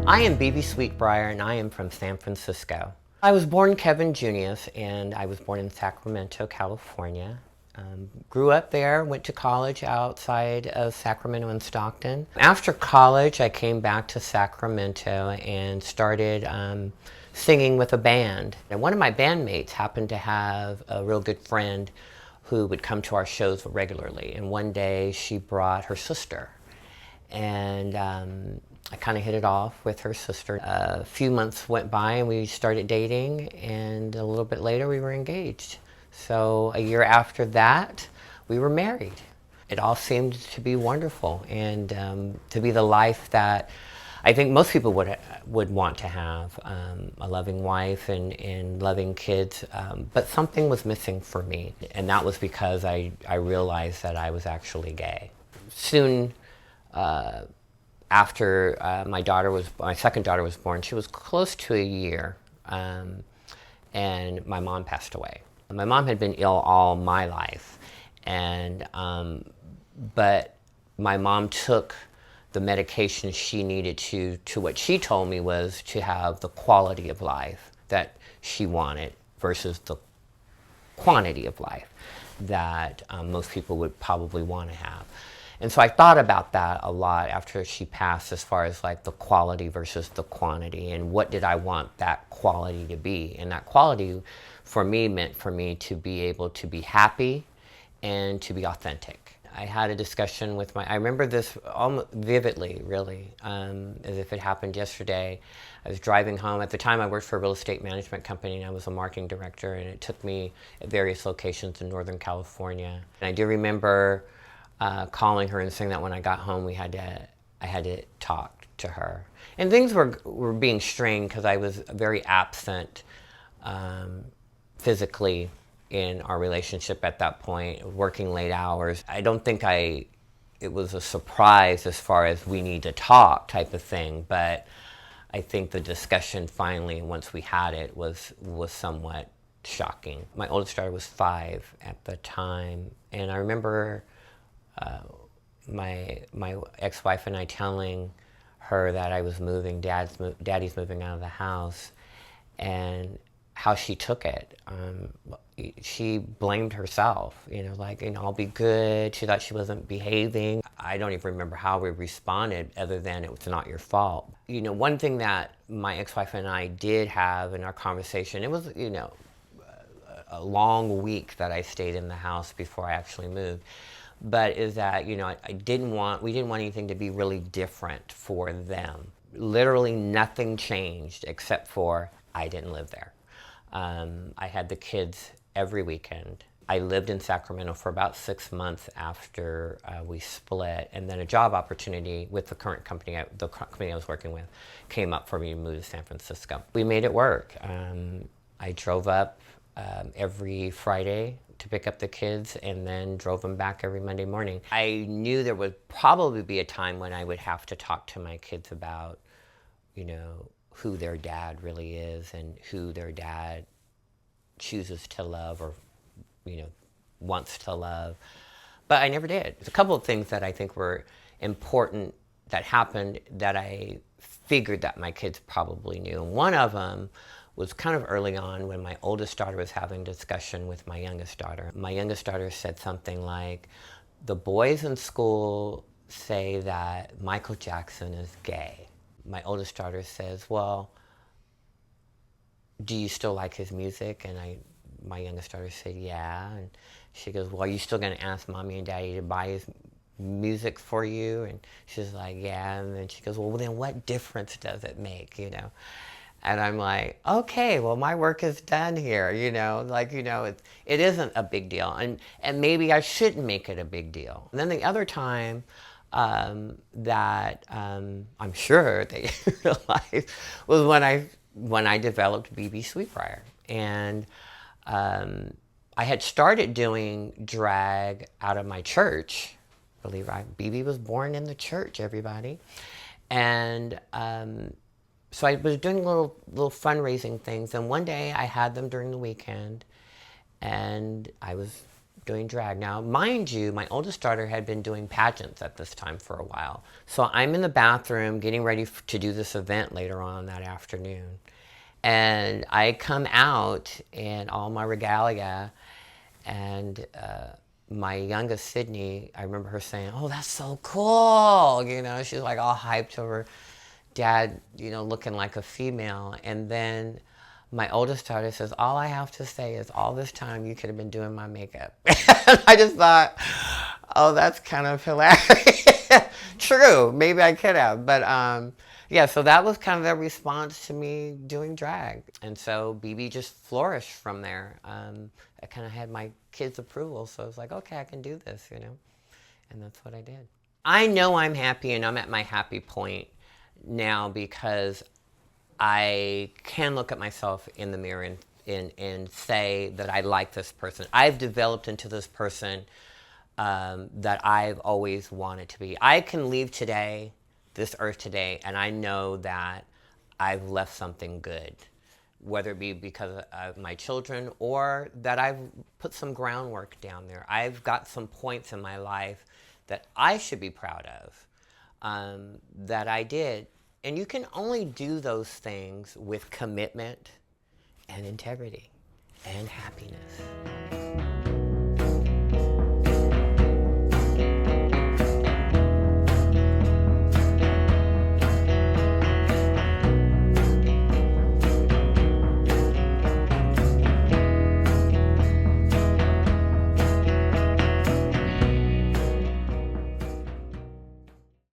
I am BB Sweetbriar and I am from San Francisco. I was born Kevin Junious and I was born in Sacramento, California. Grew up there, went to college outside of Sacramento and Stockton. After college, I came back to Sacramento and started singing with a band. And one of my bandmates happened to have a real good friend who would come to our shows regularly. And one day she brought her sister. And I kind of hit it off with her sister. A few months went by and we started dating, and a little bit later we were engaged. So a year after that, we were married. It all seemed to be wonderful and to be the life that I think most people would want to have, a loving wife and loving kids, but something was missing for me, and that was because I realized that I was actually gay. Soon after my second daughter was born, she was close to a year, and my mom passed away. My mom had been ill all my life, and but my mom took the medication she needed to what she told me was to have the quality of life that she wanted versus the quantity of life that most people would probably want to have. And so I thought about that a lot after she passed, as far as like the quality versus the quantity, and what did I want that quality to be. And that quality for me meant for me to be able to be happy and to be authentic. I had a discussion with I remember this almost vividly, really, as if it happened yesterday. I was driving home. At the time, I worked for a real estate management company, and I was a marketing director, and it took me at various locations in Northern California. And I do remember calling her and saying that when I got home, I had to talk to her. And things were being strained because I was very absent physically in our relationship at that point, working late hours. I don't think it was a surprise as far as we need to talk type of thing, but I think the discussion finally, once we had it, was somewhat shocking. My oldest daughter was 5 at the time, and I remember my ex-wife and I telling her that I was moving, Daddy's moving out of the house, and how she took it. She blamed herself, I'll be good. She thought she wasn't behaving. I don't even remember how we responded other than it was not your fault. One thing that my ex-wife and I did have in our conversation, it was, a long week that I stayed in the house before I actually moved. But is that, we didn't want anything to be really different for them. Literally nothing changed except for I didn't live there. I had the kids every weekend. I lived in Sacramento for about 6 months after we split, and then a job opportunity with the current company, the company I was working with, came up for me to move to San Francisco. We made it work. I drove up every Friday to pick up the kids and then drove them back every Monday morning. I knew there would probably be a time when I would have to talk to my kids about, who their dad really is and who their dad chooses to love or, wants to love. But I never did. There's a couple of things that I think were important that happened that I figured that my kids probably knew. And one of them was kind of early on when my oldest daughter was having a discussion with my youngest daughter. My youngest daughter said something like, the boys in school say that Michael Jackson is gay. My oldest daughter says, well, do you still like his music? And my youngest daughter said, yeah. And she goes, well, are you still going to ask Mommy and Daddy to buy his music for you? And she's like, yeah. And then she goes, well, then what difference does it make, And I'm like, okay, well, my work is done here, it isn't a big deal. And maybe I shouldn't make it a big deal. And then the other time that I'm sure they realized was when I developed BB Sweetbriar. And I had started doing drag out of my church. Believe it, BB was born in the church, everybody. And so I was doing little fundraising things, and one day I had them during the weekend, and I was doing drag. Now, mind you, my oldest daughter had been doing pageants at this time for a while. So I'm in the bathroom getting ready to do this event later on that afternoon. And I come out in all my regalia, and my youngest, Sydney, I remember her saying, "Oh, that's so cool." You know, she's like all hyped over Dad, you know, looking like a female. And then my oldest daughter says, "All I have to say is all this time you could have been doing my makeup." I just thought, oh, that's kind of hilarious. True, maybe I could have. But yeah, so that was kind of their response to me doing drag. And so BB just flourished from there. I kind of had my kids' approval, so I was like, okay, I can do this, you know? And that's what I did. I know I'm happy, and I'm at my happy point now because I can look at myself in the mirror and say that I like this person. I've developed into this person that I've always wanted to be. I can leave today, this earth today, and I know that I've left something good, whether it be because of my children or that I've put some groundwork down there. I've got some points in my life that I should be proud of, that I did. And you can only do those things with commitment and integrity and happiness.